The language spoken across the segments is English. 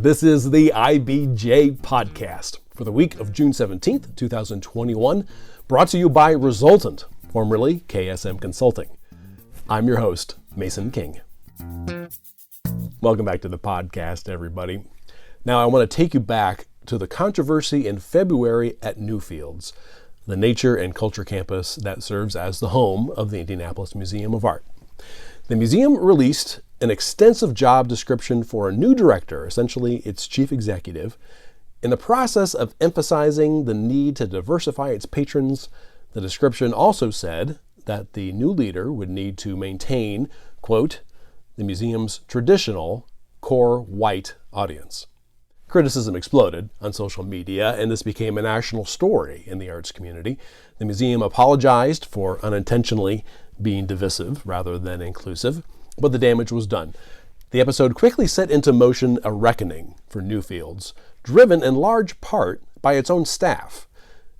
This is the IBJ podcast for the week of June 17th, 2021, brought to you by Resultant, formerly KSM Consulting. I'm your host, Mason King. Welcome back to the podcast, everybody. Now, I want to take you back to the controversy in February at Newfields, the nature and culture campus that serves as the home of the Indianapolis Museum of Art. The museum released an extensive job description for a new director, essentially its chief executive. In the process of emphasizing the need to diversify its patrons, the description also said that the new leader would need to maintain, quote, the museum's traditional core white audience. Criticism exploded on social media, and this became a national story in the arts community. The museum apologized for unintentionally being divisive rather than inclusive, but the damage was done. The episode quickly set into motion a reckoning for Newfields, driven in large part by its own staff.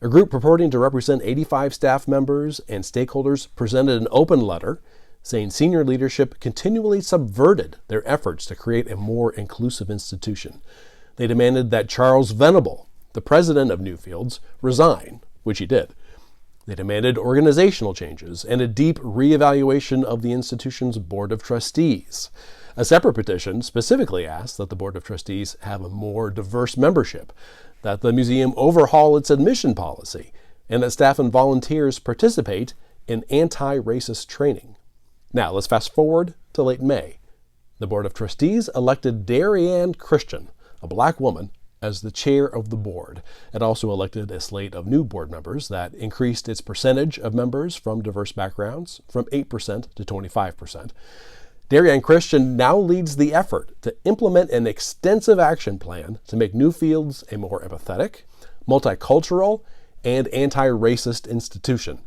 A group purporting to represent 85 staff members and stakeholders presented an open letter saying senior leadership continually subverted their efforts to create a more inclusive institution. They demanded that Charles Venable, the president of Newfields, resign, which he did. They demanded organizational changes and a deep reevaluation of the institution's Board of Trustees. A separate petition specifically asked that the Board of Trustees have a more diverse membership, that the museum overhaul its admission policy, and that staff and volunteers participate in anti-racist training. Now, let's fast forward to late May. The Board of Trustees elected Darrianne Christian, a black woman, as the chair of the board. It also elected a slate of new board members that increased its percentage of members from diverse backgrounds from 8% to 25%. Darrianne Christian now leads the effort to implement an extensive action plan to make Newfields a more empathetic, multicultural, and anti-racist institution.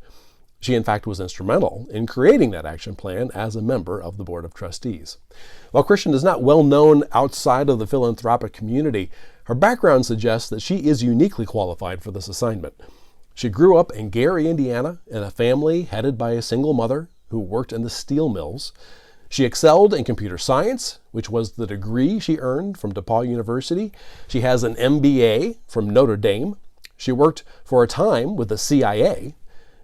She, in fact, was instrumental in creating that action plan as a member of the Board of Trustees. While Christian is not well known outside of the philanthropic community, her background suggests that she is uniquely qualified for this assignment. She grew up in Gary, Indiana, in a family headed by a single mother who worked in the steel mills. She excelled in computer science, which was the degree she earned from DePaul University. She has an MBA from Notre Dame. She worked for a time with the CIA.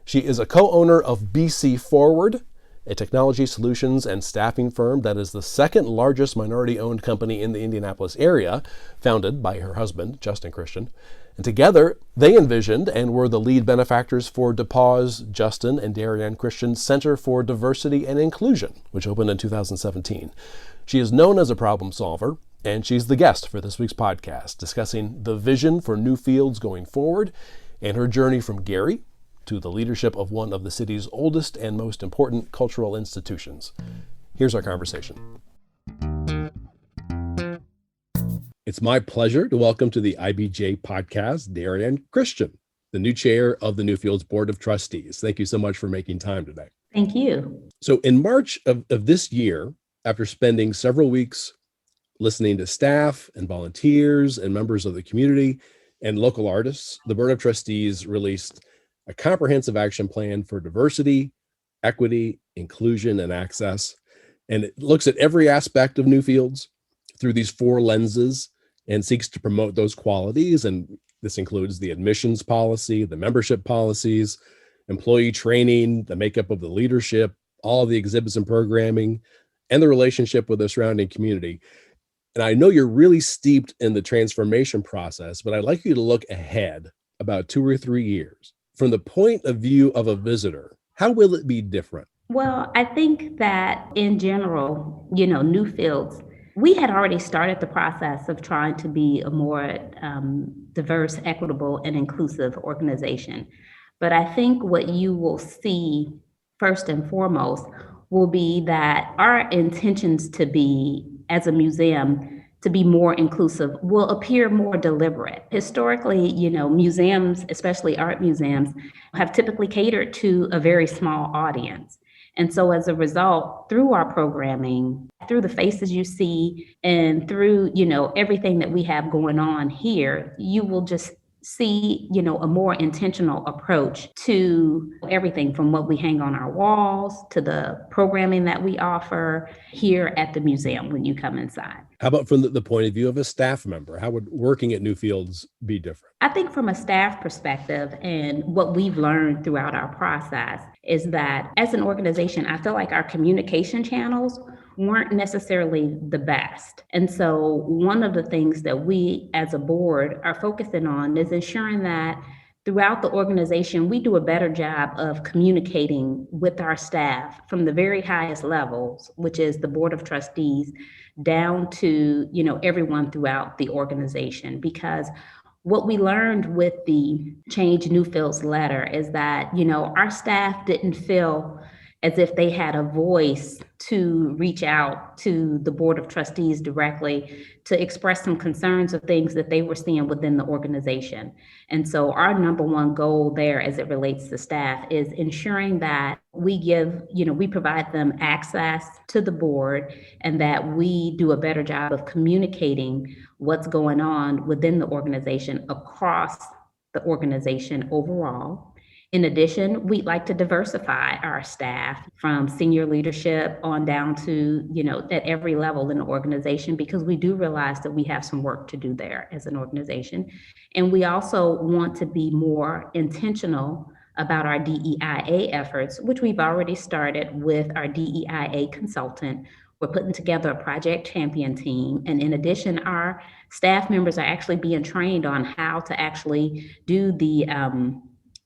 She is a co-owner of BC Forward, a technology solutions and staffing firm that is the second largest minority-owned company in the Indianapolis area, founded by her husband, Justin Christian. And together, they envisioned and were the lead benefactors for DePauw's Justin and Darrianne Christian Center for Diversity and Inclusion, which opened in 2017. She is known as a problem solver, and she's the guest for this week's podcast, discussing the vision for Newfields going forward and her journey from Gary to the leadership of one of the city's oldest and most important cultural institutions. Here's our conversation. It's my pleasure to welcome to the IBJ podcast, Darrianne Christian, the new chair of the Newfields Board of Trustees. Thank you so much for making time today. Thank you. So in March of this year, after spending several weeks listening to staff and volunteers and members of the community and local artists, the Board of Trustees released a comprehensive action plan for diversity, equity, inclusion, and access. And it looks at every aspect of Newfields through these four lenses and seeks to promote those qualities. And this includes the admissions policy, the membership policies, employee training, the makeup of the leadership, all of the exhibits and programming, and the relationship with the surrounding community. And I know you're really steeped in the transformation process, but I'd like you to look ahead about 2 or 3 years. From the point of view of a visitor, how will it be different? Well, I think that in general, Newfields, we had already started the process of trying to be a more diverse, equitable, and inclusive organization. But I think what you will see first and foremost will be that our intentions to be, as a museum, to be more inclusive will appear more deliberate. Historically, museums, especially art museums, have typically catered to a very small audience. And so as a result, through our programming, through the faces you see, and through, everything that we have going on here, you will just see, a more intentional approach to everything from what we hang on our walls to the programming that we offer here at the museum when you come inside. How about from the point of view of a staff member? How would working at Newfields be different? I think from a staff perspective and what we've learned throughout our process is that as an organization, I feel like our communication channels weren't necessarily the best. And so one of the things that we as a board are focusing on is ensuring that throughout the organization, we do a better job of communicating with our staff from the very highest levels, which is the Board of Trustees, down to, everyone throughout the organization. Because what we learned with the Change Newfields letter is that, our staff didn't feel as if they had a voice to reach out to the Board of Trustees directly to express some concerns of things that they were seeing within the organization. And so our number one goal there as it relates to staff is ensuring that we we provide them access to the board and that we do a better job of communicating what's going on within the organization across the organization overall. In addition, we'd like to diversify our staff from senior leadership on down to, at every level in the organization, because we do realize that we have some work to do there as an organization. And we also want to be more intentional about our DEIA efforts, which we've already started with our DEIA consultant. We're putting together a project champion team. And in addition, our staff members are actually being trained on how to actually do the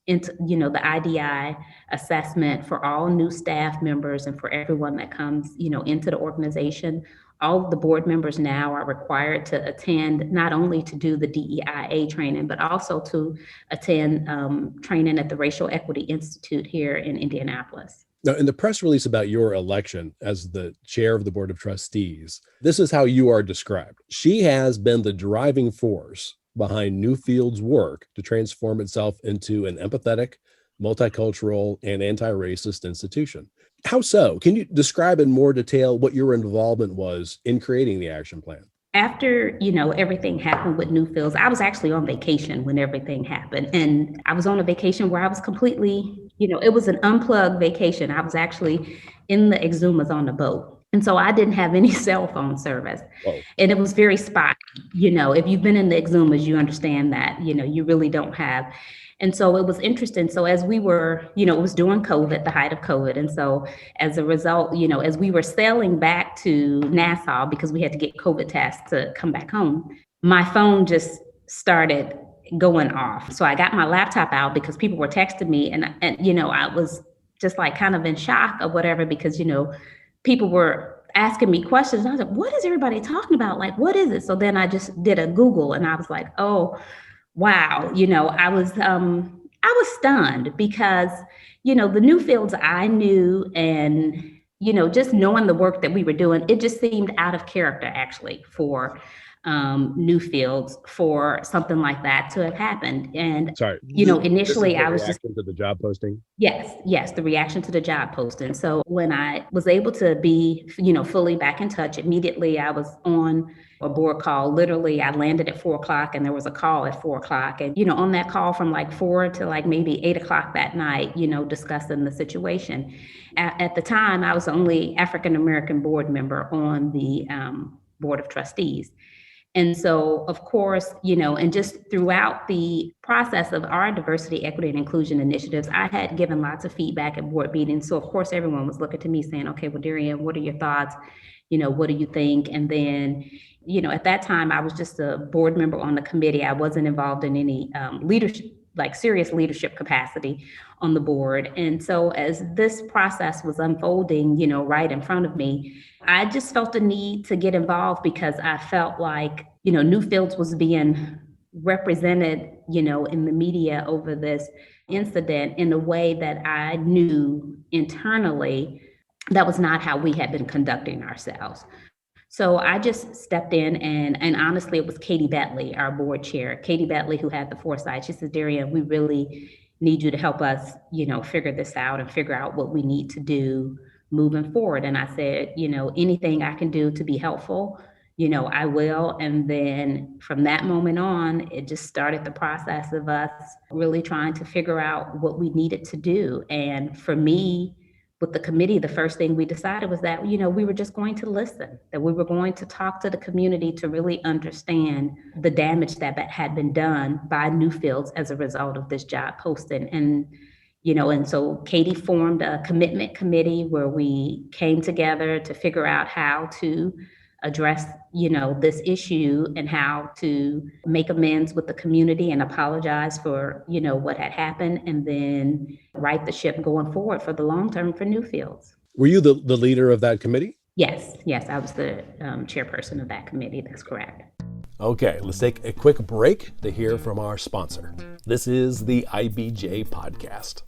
IDI assessment for all new staff members and for everyone that comes, into the organization. All of the board members now are required to attend, not only to do the DEIA training, but also to attend training at the Racial Equity Institute here in Indianapolis. Now, in the press release about your election as the chair of the Board of Trustees, this is how you are described. She has been the driving force behind Newfields' work to transform itself into an empathetic, multicultural, and anti-racist institution. How so? Can you describe in more detail what your involvement was in creating the action plan? After, everything happened with Newfields, I was actually on vacation when everything happened. And I was on a vacation where I was completely, it was an unplugged vacation. I was actually in the Exumas on the boat. And so I didn't have any cell phone service. Whoa. And it was very spotty. If you've been in the Exumas, you understand that, you really don't have. And so it was interesting. So as we were, it was during COVID, the height of COVID. And so as a result, as we were sailing back to Nassau, because we had to get COVID tests to come back home, my phone just started going off. So I got my laptop out because people were texting me and I was just like kind of in shock or whatever, because, people were asking me questions. I was like, what is everybody talking about? Like, what is it? So then I just did a Google and I was like, oh, wow. I was stunned because, the Newfields I knew and, just knowing the work that we were doing, it just seemed out of character actually for Newfields for something like that to have happened. And, initially I was just to the job posting. Yes, the reaction to the job posting. So when I was able to be, fully back in touch, immediately I was on a board call. Literally, I landed at 4:00 and there was a call at 4:00. And, on that call from like 4 to like maybe 8:00 that night, discussing the situation. At the time, I was the only African-American board member on the Board of Trustees. And so, of course, and just throughout the process of our diversity, equity, and inclusion initiatives, I had given lots of feedback at board meetings. So, of course, everyone was looking to me saying, okay, well, Darrianne, what are your thoughts? What do you think? And then, at that time, I was just a board member on the committee. I wasn't involved in any leadership, like serious leadership capacity on the board. And so as this process was unfolding, right in front of me, I just felt the need to get involved because I felt like, Newfields was being represented, in the media over this incident in a way that I knew internally that was not how we had been conducting ourselves. So I just stepped in and honestly, it was Katie Bentley, our board chair, Katie Bentley, who had the foresight. She said, Darrianne, we really need you to help us, figure this out and figure out what we need to do moving forward. And I said, anything I can do to be helpful, I will. And then from that moment on, it just started the process of us really trying to figure out what we needed to do. And for me, with the committee, the first thing we decided was that, we were just going to listen, that we were going to talk to the community to really understand the damage that had been done by Newfields as a result of this job posting. And so Katie formed a commitment committee where we came together to figure out how to address, this issue and how to make amends with the community and apologize for, what had happened, and then right the ship going forward for the long term for Newfields. Were you the leader of that committee? Yes, I was the chairperson of that committee. That's correct. Okay, let's take a quick break to hear from our sponsor. This is the IBJ Podcast.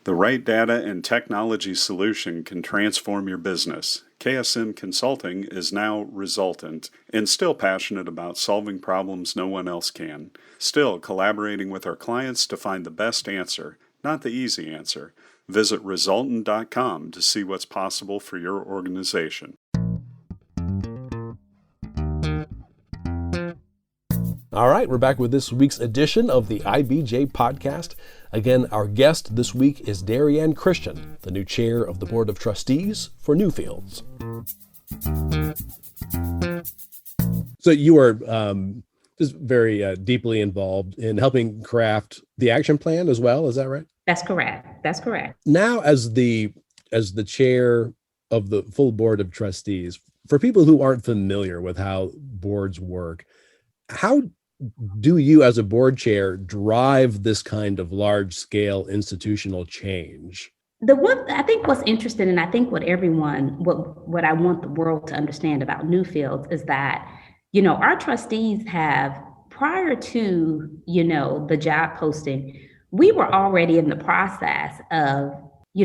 The right data and technology solution can transform your business. KSM Consulting is now resultant and still passionate about solving problems no one else can. Still collaborating with our clients to find the best answer, not the easy answer. Visit resultant.com to see what's possible for your organization. All right, we're back with this week's edition of the IBJ Podcast. Again, our guest this week is Darrianne Christian, the new chair of the Board of Trustees for Newfields. So you are just very deeply involved in helping craft the action plan as well, is that right? That's correct. Now, as the chair of the full Board of Trustees, for people who aren't familiar with how boards work, how do you as a board chair drive this kind of large scale institutional change? I think what's interesting, and I think what I want the world to understand about Newfields is that, our trustees have, prior to, the job posting, we were already in the process of,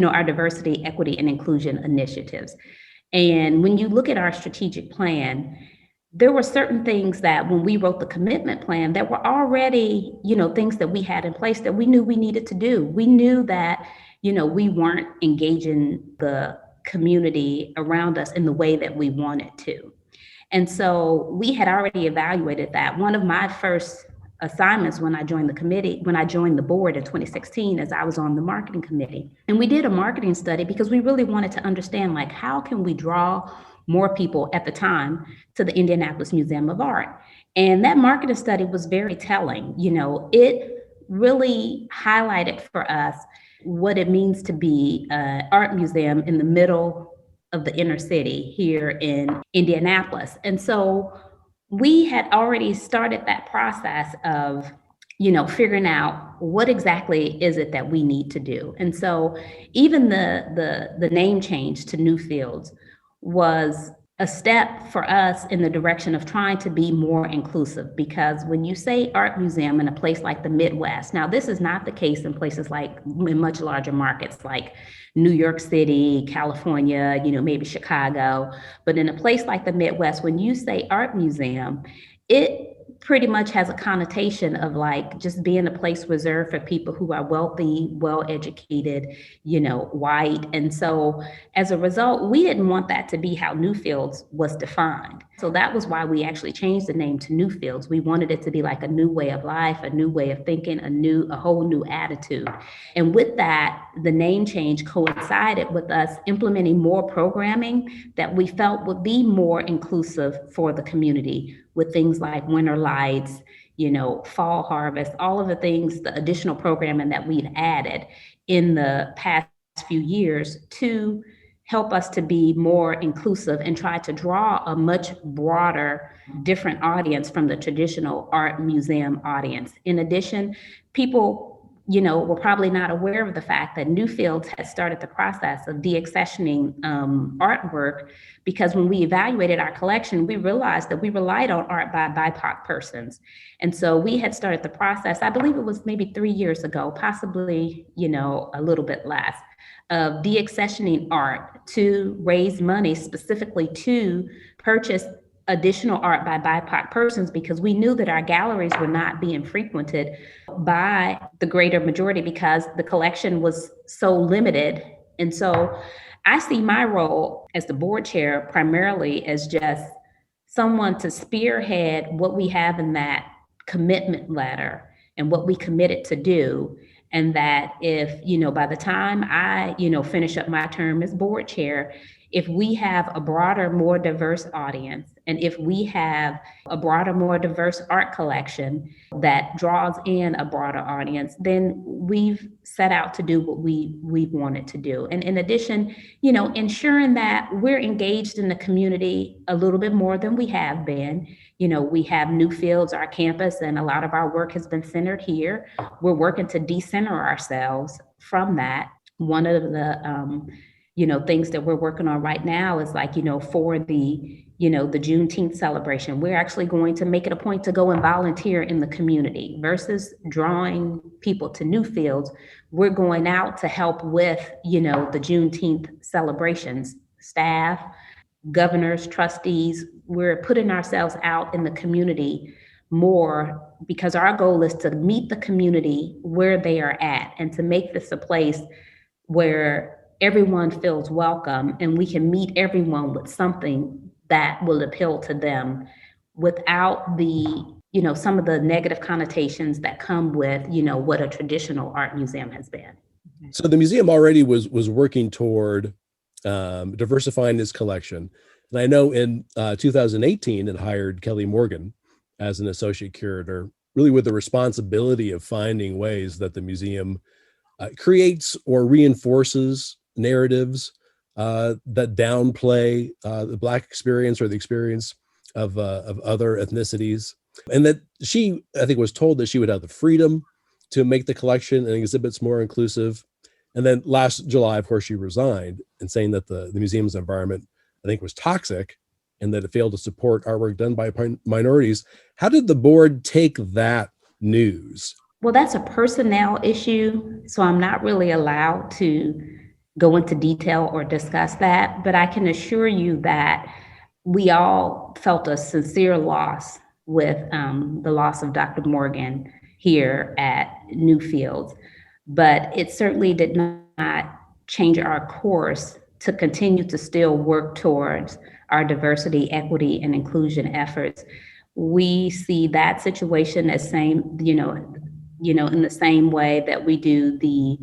our diversity, equity, and inclusion initiatives. And when you look at our strategic plan, there were certain things that when we wrote the commitment plan that were already, things that we had in place that we knew we needed to do. We knew that, we weren't engaging the community around us in the way that we wanted to. And so we had already evaluated that. One of my first assignments when I joined the board in 2016, as I was on the marketing committee. And we did a marketing study because we really wanted to understand, how can we draw more people at the time to the Indianapolis Museum of Art. And that marketing study was very telling. It really highlighted for us what it means to be an art museum in the middle of the inner city here in Indianapolis. And so we had already started that process of, figuring out what exactly is it that we need to do. And so even the name change to Newfields was a step for us in the direction of trying to be more inclusive, because when you say art museum in a place like the Midwest, now this is not the case in places in much larger markets like New York City, California, maybe Chicago, but in a place like the Midwest, when you say art museum, it pretty much has a connotation of just being a place reserved for people who are wealthy, well-educated, white. And so as a result, we didn't want that to be how Newfields was defined. So that was why we actually changed the name to Newfields. We wanted it to be like a new way of life, a new way of thinking, a whole new attitude. And with that, the name change coincided with us implementing more programming that we felt would be more inclusive for the community, with things like winter lights, fall harvest, all of the things, the additional programming that we've added in the past few years to help us to be more inclusive and try to draw a much broader, different audience from the traditional art museum audience. In addition, people were probably not aware of the fact that Newfields had started the process of deaccessioning artwork, because when we evaluated our collection, we realized that we relied on art by BIPOC persons. And so we had started the process, I believe it was maybe 3 years ago, possibly, a little bit less, of deaccessioning art to raise money specifically to purchase additional art by BIPOC persons, because we knew that our galleries were not being frequented by the greater majority because the collection was so limited. And so I see my role as the board chair primarily as just someone to spearhead what we have in that commitment letter and what we committed to do. And that if, by the time I, finish up my term as board chair, if we have a broader, more diverse audience, and if we have a broader, more diverse art collection that draws in a broader audience, then we've set out to do what we wanted to do. And in addition, ensuring that we're engaged in the community a little bit more than we have been. We have Newfields, our campus, and a lot of our work has been centered here. We're working to decenter ourselves from that. One of the things that we're working on right now is for the Juneteenth celebration, we're actually going to make it a point to go and volunteer in the community versus drawing people to Newfields. We're going out to help with, the Juneteenth celebrations, staff, governors, trustees. We're putting ourselves out in the community more because our goal is to meet the community where they are at and to make this a place where everyone feels welcome and we can meet everyone with something that will appeal to them without the, some of the negative connotations that come with, what a traditional art museum has been. So the museum already was working toward diversifying its collection. And I know in 2018, it hired Kelly Morgan as an associate curator, really with the responsibility of finding ways that the museum creates or reinforces narratives that downplay the Black experience or the experience of other ethnicities. And that she, I think, was told that she would have the freedom to make the collection and exhibits more inclusive. And then last July, of course, she resigned and saying that the museum's environment, I think, was toxic and that it failed to support artwork done by minorities. How did the board take that news? Well, that's a personnel issue, so I'm not really allowed to go into detail or discuss that, but I can assure you that we all felt a sincere loss with the loss of Dr. Morgan here at Newfields, but it certainly did not change our course to continue to still work towards our diversity, equity, and inclusion efforts. We see that situation as in the same way that we do the,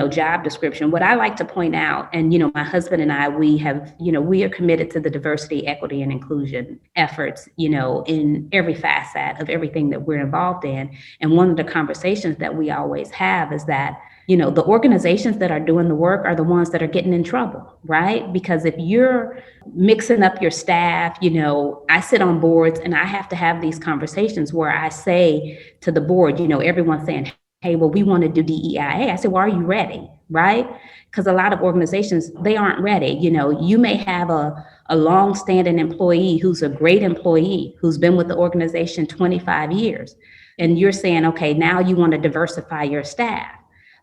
job description. What I like to point out, and, my husband and I, we are committed to the diversity, equity, and inclusion efforts, in every facet of everything that we're involved in. And one of the conversations that we always have is that, the organizations that are doing the work are the ones that are getting in trouble, right? Because if you're mixing up your staff, I sit on boards and I have to have these conversations where I say to the board, everyone's saying, hey, well, we want to do DEIA. I said, well, are you ready? Right? Because a lot of organizations, they aren't ready. You may have a long-standing employee who's a great employee who's been with the organization 25 years. And you're saying, okay, now you want to diversify your staff.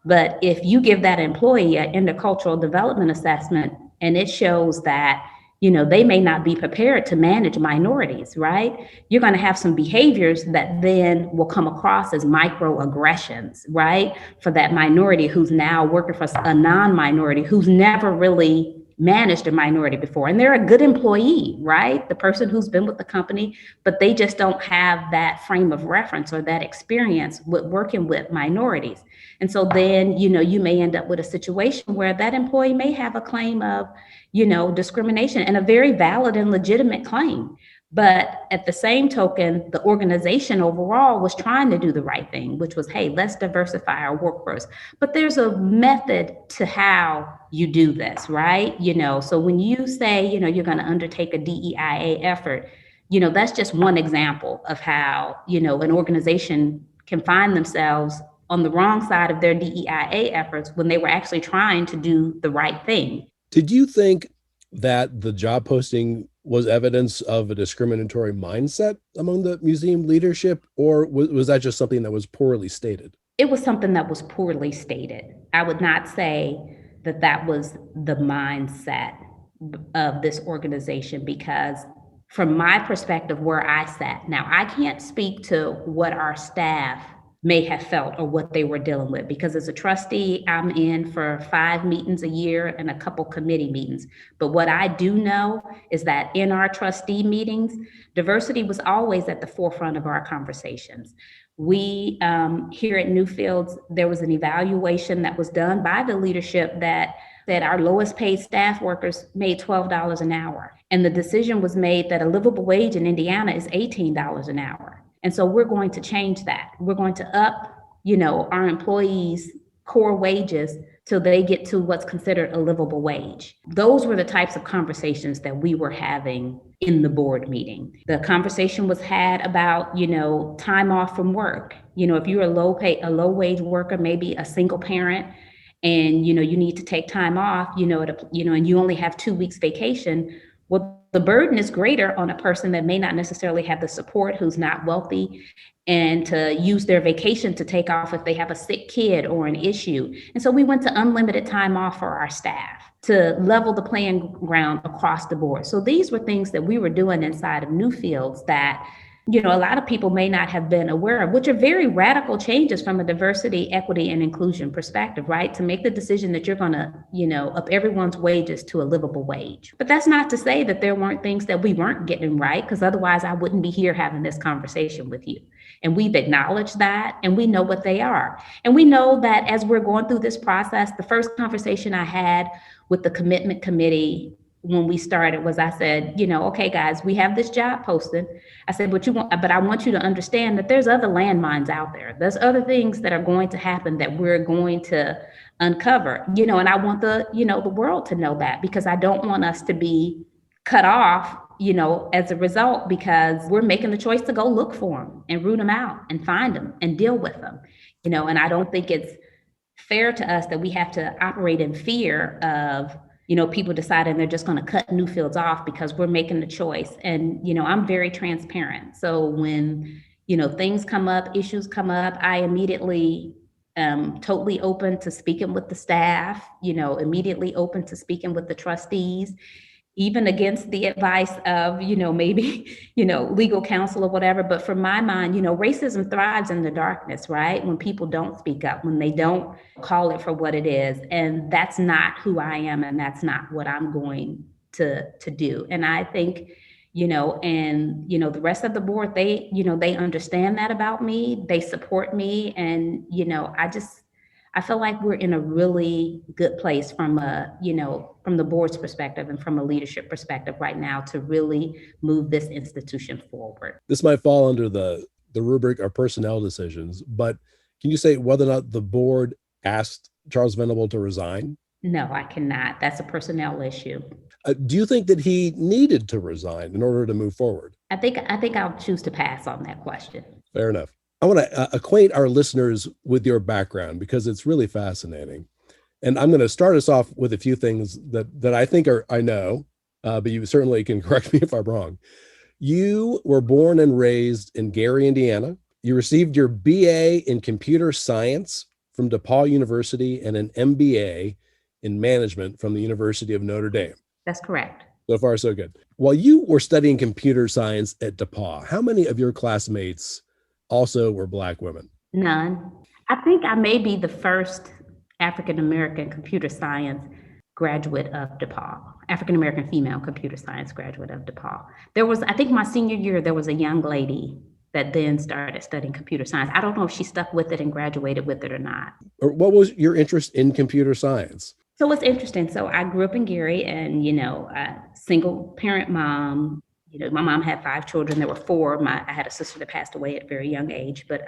But if you give that employee an intercultural development assessment and it shows that, they may not be prepared to manage minorities, right? You're going to have some behaviors that then will come across as microaggressions, right? For that minority who's now working for a non-minority who's never really managed a minority before. And they're a good employee, right? The person who's been with the company, but they just don't have that frame of reference or that experience with working with minorities. And so then, you may end up with a situation where that employee may have a claim of, discrimination, and a very valid and legitimate claim. But at the same token, the organization overall was trying to do the right thing, which was, hey, let's diversify our workforce. But there's a method to how you do this, right? So when you say, you're going to undertake a DEIA effort, that's just one example of how, an organization can find themselves on the wrong side of their DEIA efforts when they were actually trying to do the right thing. Did you think that the job posting was evidence of a discriminatory mindset among the museum leadership, or was that just something that was poorly stated? It was something that was poorly stated. I would not say that was the mindset of this organization, because from my perspective, where I sat, now I can't speak to what our staff may have felt or what they were dealing with. Because as a trustee, I'm in for 5 meetings a year and a couple committee meetings. But what I do know is that in our trustee meetings, diversity was always at the forefront of our conversations. We, here at Newfields, there was an evaluation that was done by the leadership that our lowest paid staff workers made $12 an hour. And the decision was made that a livable wage in Indiana is $18 an hour. And so we're going to change that. We're going to up, our employees' core wages till they get to what's considered a livable wage. Those were the types of conversations that we were having in the board meeting. The conversation was had about, time off from work. If you're a low wage worker, maybe a single parent, and you need to take time off, and you only have 2 weeks vacation. Well, the burden is greater on a person that may not necessarily have the support, who's not wealthy, and to use their vacation to take off if they have a sick kid or an issue. And so we went to unlimited time off for our staff to level the playing ground across the board. So these were things that we were doing inside of Newfields that a lot of people may not have been aware of, which are very radical changes from a diversity, equity, and inclusion perspective, right? To make the decision that you're going to, up everyone's wages to a livable wage. But that's not to say that there weren't things that we weren't getting right, because otherwise I wouldn't be here having this conversation with you. And we've acknowledged that, and we know what they are. And we know that as we're going through this process, the first conversation I had with the commitment committee when we started was, I said, okay, guys, we have this job posted. I said, but I want you to understand that there's other landmines out there. There's other things that are going to happen that we're going to uncover, and I want the world to know that, because I don't want us to be cut off, as a result, because we're making the choice to go look for them and root them out and find them and deal with them, and I don't think it's fair to us that we have to operate in fear of people deciding they're just going to cut Newfields off because we're making the choice. And, I'm very transparent. So when, things come up, issues come up, I immediately totally open to speaking with the staff, immediately open to speaking with the trustees, even against the advice of, maybe, legal counsel or whatever. But from my mind, racism thrives in the darkness, right? When people don't speak up, when they don't call it for what it is. And that's not who I am. And that's not what I'm going to do. And I think, the rest of the board, they understand that about me. They support me. And, I feel like we're in a really good place from from the board's perspective and from a leadership perspective right now to really move this institution forward. This might fall under the rubric of personnel decisions, but can you say whether or not the board asked Charles Venable to resign? No, I cannot. That's a personnel issue. Do you think that he needed to resign in order to move forward? I think I'll choose to pass on that question. Fair enough. I want to acquaint our listeners with your background because it's really fascinating. And I'm going to start us off with a few things that I think I know, but you certainly can correct me if I'm wrong. You were born and raised in Gary, Indiana. You received your BA in computer science from DePaul University and an MBA in management from the University of Notre Dame. That's correct. So far, so good. While you were studying computer science at DePaul, how many of your classmates also were Black women? None. I think I may be the first African-American computer science graduate of DePaul, African-American female computer science graduate of DePaul. There was, I think my senior year, there was a young lady that then started studying computer science. I don't know if she stuck with it and graduated with it or not. Or what was your interest in computer science? So it's interesting. So I grew up in Gary and, a single parent mom. My mom had 5 children. There were 4. I had a sister that passed away at a very young age. But,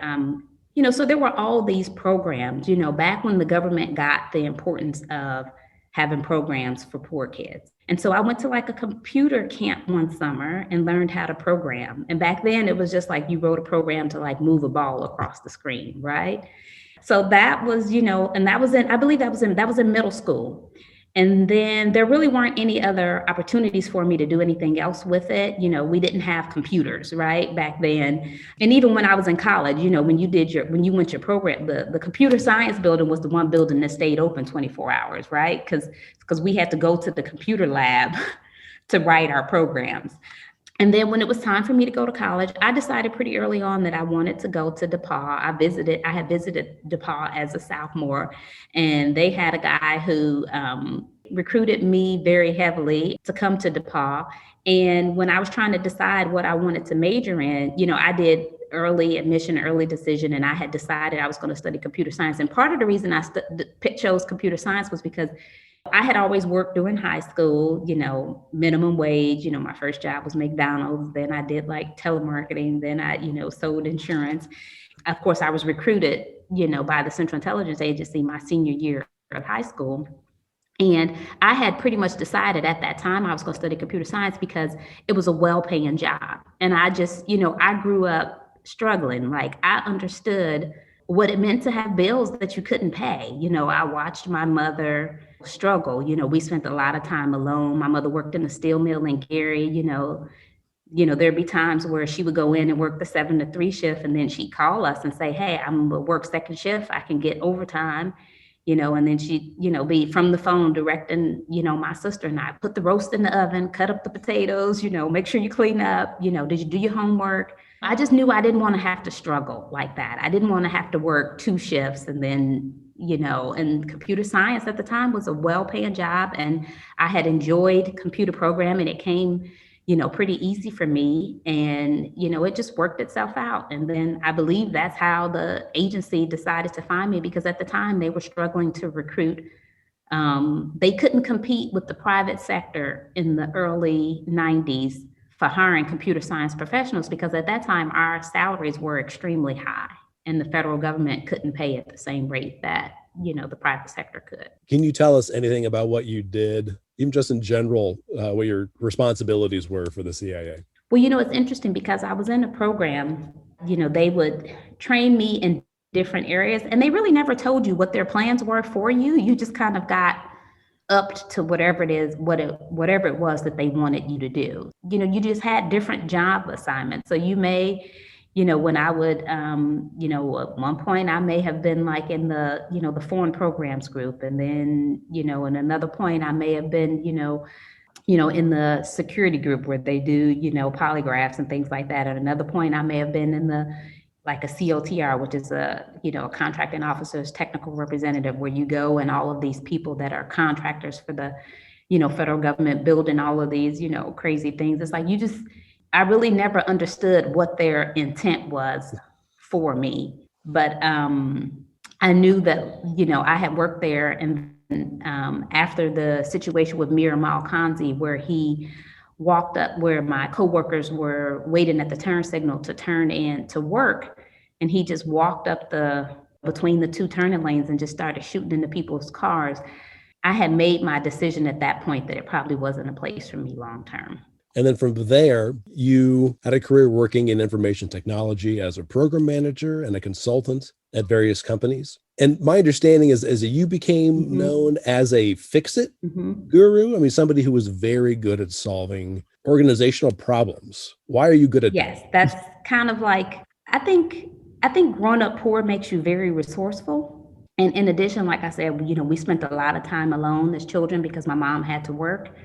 so there were all these programs, back when the government got the importance of having programs for poor kids. And so I went to like a computer camp one summer and learned how to program. And back then it was just like you wrote a program to like move a ball across the screen, right? So that was, and that was in middle school. And then there really weren't any other opportunities for me to do anything else with it. We didn't have computers, right, back then. And even when I was in college, when you went your program, the computer science building was the one building that stayed open 24 hours, right? Because we had to go to the computer lab to write our programs. And then when it was time for me to go to college, I decided pretty early on that I wanted to go to DePaul. I had visited DePaul as a sophomore, and they had a guy who recruited me very heavily to come to DePaul. And when I was trying to decide what I wanted to major in, I did early admission, early decision, and I had decided I was going to study computer science. And part of the reason I chose computer science was because I had always worked during high school, minimum wage. My first job was McDonald's. Then I did like telemarketing. Then I, sold insurance. Of course, I was recruited, by the Central Intelligence Agency my senior year of high school. And I had pretty much decided at that time I was going to study computer science because it was a well-paying job. And I just, I grew up struggling. Like I understood what it meant to have bills that you couldn't pay. I watched my mother struggle. We spent a lot of time alone. My mother worked in a steel mill in Gary. There'd be times where she would go in and work the 7 to 3 shift, and then she'd call us and say, "Hey, I'm gonna work second shift. I can get overtime." And then she'd, be from the phone directing, my sister and I, put the roast in the oven, cut up the potatoes, make sure you clean up, did you do your homework? I just knew I didn't want to have to struggle like that. I didn't want to have to work 2 shifts and then, and computer science at the time was a well-paying job. And I had enjoyed computer programming. It came, pretty easy for me. And, it just worked itself out. And then I believe that's how the agency decided to find me, because at the time they were struggling to recruit. They couldn't compete with the private sector in the early 90s for hiring computer science professionals, because at that time our salaries were extremely high and the federal government couldn't pay at the same rate that, the private sector could. Can you tell us anything about what you did, even just in general, what your responsibilities were for the CIA? Well, it's interesting because I was in a program, they would train me in different areas and they really never told you what their plans were for you. You just kind of got upped to whatever it was that they wanted you to do. You just had different job assignments. So you may, when I would, at one point I may have been like in the, the foreign programs group. And then, in another point I may have been, in the security group where they do, polygraphs and things like that. At another point I may have been in the, like a COTR, which is a contracting officer's technical representative, where you go and all of these people that are contractors for the, federal government building all of these, crazy things. It's like, I really never understood what their intent was for me. But I knew that, I had worked there. And after the situation with Mir Malkanzi, where he walked up where my coworkers were waiting at the turn signal to turn in to work. And he just walked up between the 2 turning lanes and just started shooting into people's cars. I had made my decision at that point that it probably wasn't a place for me long term. And then from there, you had a career working in information technology as a program manager and a consultant at various companies. And my understanding is you became known as a fix-it guru. I mean, somebody who was very good at solving organizational problems. Why are you good at that? Yes, that's kind of like, I think growing up poor makes you very resourceful. And in addition, like I said, we spent a lot of time alone as children because my mom had to work.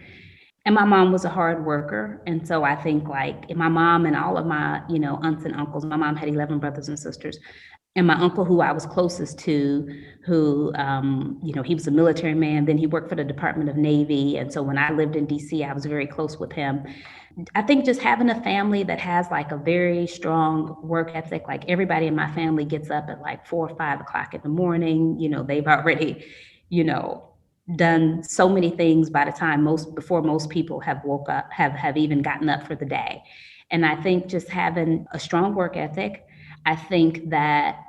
And my mom was a hard worker. And so I think like my mom and all of my, aunts and uncles, my mom had 11 brothers and sisters. And my uncle, who I was closest to, who, he was a military man, then he worked for the Department of Navy. And so when I lived in DC, I was very close with him. I think just having a family that has like a very strong work ethic, like everybody in my family gets up at like 4 or 5 o'clock in the morning, they've already, done so many things by the time before most people have woke up, have even gotten up for the day. And I think just having a strong work ethic, I think that,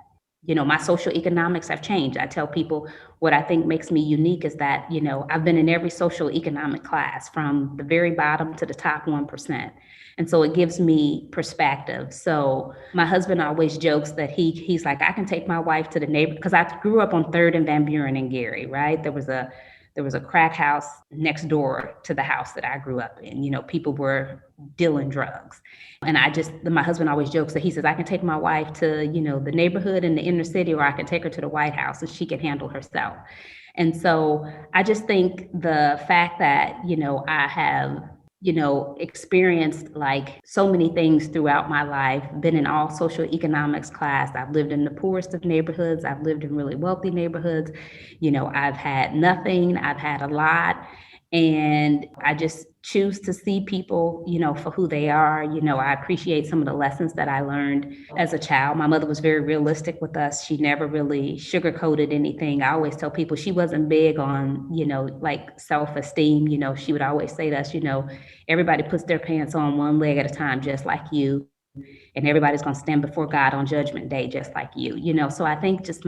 my social economics have changed. I tell people what I think makes me unique is that, I've been in every social economic class from the very bottom to the top 1%. And so it gives me perspective. So my husband always jokes that he's like, I can take my wife to the neighbor, because I grew up on 3rd and Van Buren in Gary, right? There was a crack house next door to the house that I grew up in. People were dealing drugs. And my husband always jokes that he says, I can take my wife to, the neighborhood in the inner city, or I can take her to the White House and she can handle herself. And so I just think the fact that, I have experienced like so many things throughout my life, been in all social economics class. I've lived in the poorest of neighborhoods. I've lived in really wealthy neighborhoods. I've had nothing, I've had a lot. And I just choose to see people, for who they are. I appreciate some of the lessons that I learned as a child. My mother was very realistic with us. She never really sugarcoated anything. I always tell people she wasn't big on, like self-esteem. She would always say to us, everybody puts their pants on one leg at a time, just like you. And everybody's going to stand before God on Judgment Day, just like you. So I think just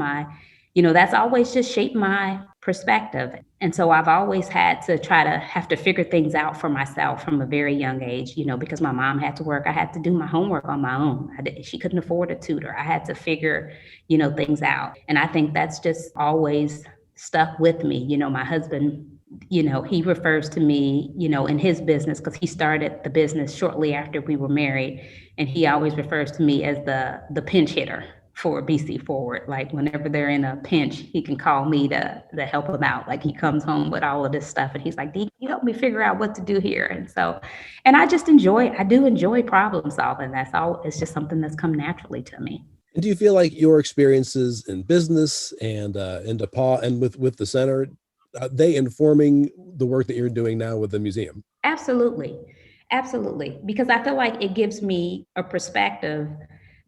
that's always just shaped my perspective. And so I've always had to have to figure things out for myself from a very young age, because my mom had to work. I had to do my homework on my own. She couldn't afford a tutor. I had to figure, things out. And I think that's just always stuck with me. My husband, he refers to me, in his business, because he started the business shortly after we were married. And he always refers to me as the pinch hitter for BC Forward. Like whenever they're in a pinch, he can call me to help him out. Like he comes home with all of this stuff and he's like, Dee, can you help me figure out what to do here? And I do enjoy problem solving. It's just something that's come naturally to me. And do you feel like your experiences in business and in DePauw and with the center, they informing the work that you're doing now with the museum? Absolutely. Absolutely. Because I feel like it gives me a perspective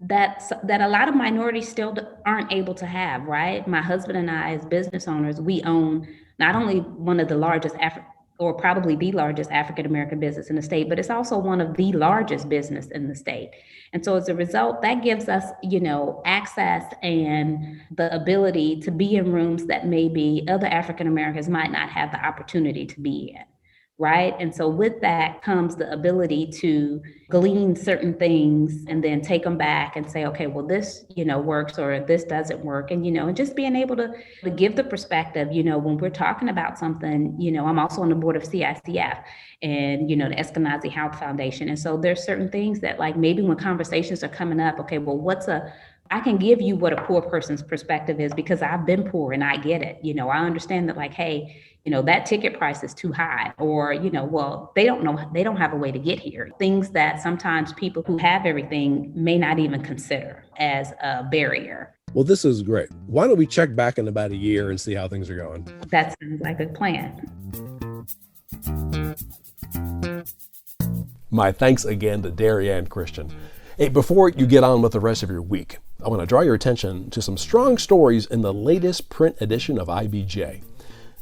that a lot of minorities still aren't able to have, right? My husband and I, as business owners, we own not only one of the largest or probably the largest African-American business in the state, but it's also one of the largest business in the state. And so as a result, that gives us, access and the ability to be in rooms that maybe other African-Americans might not have the opportunity to be in. Right. And so with that comes the ability to glean certain things and then take them back and say, okay, well, this, works or this doesn't work. And, and just being able to give the perspective, when we're talking about something, I'm also on the board of CICF and, the Eskenazi Health Foundation. And so there's certain things that like maybe when conversations are coming up, okay, well, I can give you what a poor person's perspective is because I've been poor and I get it. I understand that like, hey, that ticket price is too high or, well, they don't know, they don't have a way to get here. Things that sometimes people who have everything may not even consider as a barrier. Well, this is great. Why don't we check back in about a year and see how things are going? That sounds like a plan. My thanks again to Darrianne Christian. Hey, before you get on with the rest of your week, I want to draw your attention to some strong stories in the latest print edition of IBJ.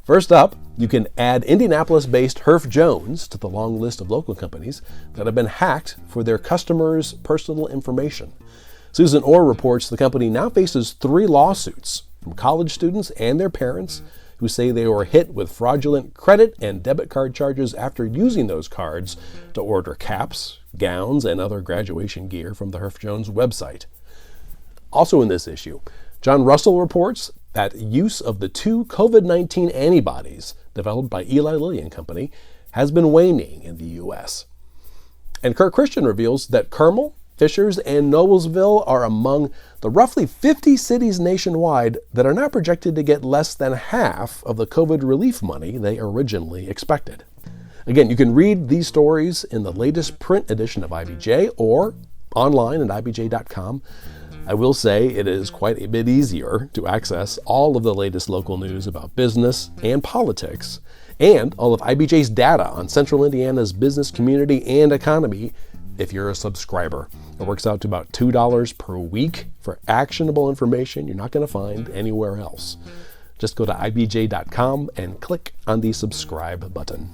First up, you can add Indianapolis-based Herff Jones to the long list of local companies that have been hacked for their customers' personal information. Susan Orr reports the company now faces 3 lawsuits from college students and their parents who say they were hit with fraudulent credit and debit card charges after using those cards to order caps, gowns, and other graduation gear from the Herff Jones website. Also in this issue, John Russell reports that use of the 2 COVID-19 antibodies developed by Eli Lilly and Company has been waning in the U.S. And Kurt Christian reveals that Carmel, Fishers, and Noblesville are among the roughly 50 cities nationwide that are now projected to get less than half of the COVID relief money they originally expected. Again, you can read these stories in the latest print edition of IBJ or online at ibj.com. I will say it is quite a bit easier to access all of the latest local news about business and politics and all of IBJ's data on Central Indiana's business community and economy if you're a subscriber. It works out to about $2 per week for actionable information you're not going to find anywhere else. Just go to ibj.com and click on the subscribe button.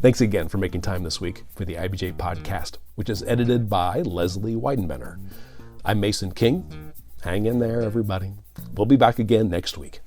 Thanks again for making time this week for the IBJ podcast, which is edited by Leslie Weidenbenner. I'm Mason King. Hang in there, everybody. We'll be back again next week.